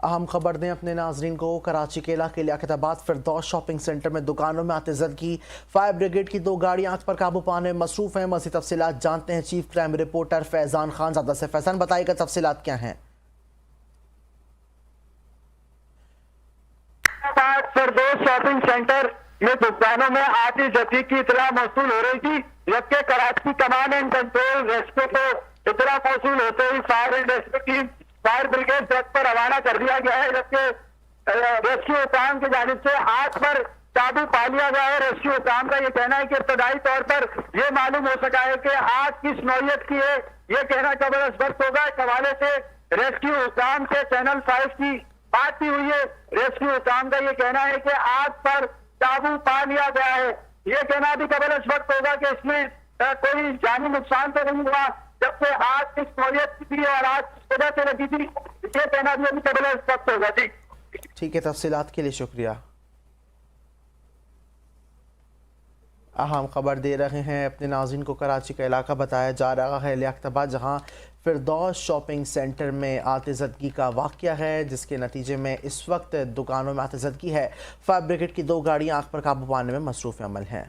اہم خبر دیں اپنے ناظرین کو۔ کراچی کے علاقے لیاقت آباد فردوس شاپنگ سینٹر میں دکانوں میں آتش زدگی، فائر بریگیڈ کی 2 گاڑیاں آگ پر قابو پانے میں مصروف ہیں۔ مزید تفصیلات جانتے ہیں چیف کرائم رپورٹر فیضان خان زادہ سے۔ فیضان، بتائیے گا تفصیلات کیا ہیں؟ فردوس شاپنگ سینٹر میں دکانوں میں آتش زدگی کی اطلاع موصول ہو رہی تھی، جبکہ Karachi command and control rescue کو اطلاع موصول ہوتے ہی fire and rescue team fire brigade truck پر روانہ کر دیا گیا ہے، جبکہ ریسکیو حکام کی جانب سے آگ پر قابو پا لیا گیا ہے۔ ریسکیو حکام کا یہ کہنا ہے کہ ابتدائی طور پر یہ معلوم ہو سکا ہے کہ آگ کس نوعیت کی ہے، یہ کہنا قابل وقت ہوگا۔ اس حوالے سے ریسکیو حکام سے چینل 5 کی بات بھی ہوئی ہے۔ ریسکیو حکام کا یہ کہنا ہے کہ آگ پر قابو پا لیا گیا ہے، یہ کہنا بھی قابل وقت ہوگا کہ اس میں کوئی جانی نقصان تو نہیں ہوا، جبکہ آگ کس نوعیت کی تھی اور آگ کس وجہ سے لگی تھی، یہ کہنا بھی ابھی قابل وقت ہوگا۔ جی ٹھیک ہے، تفصیلات کے لیے شکریہ۔ اہم خبر دے رہے ہیں اپنے ناظرین کو۔ کراچی کا علاقہ بتایا جا رہا ہے لیاقت آباد، جہاں فردوس شاپنگ سینٹر میں آتش زدگی کا واقعہ ہے، جس کے نتیجے میں اس وقت دکانوں میں آتش زدگی ہے۔ فائر بریگیڈ کی 2 گاڑیاں آگ پر قابو پانے میں مصروف عمل ہیں۔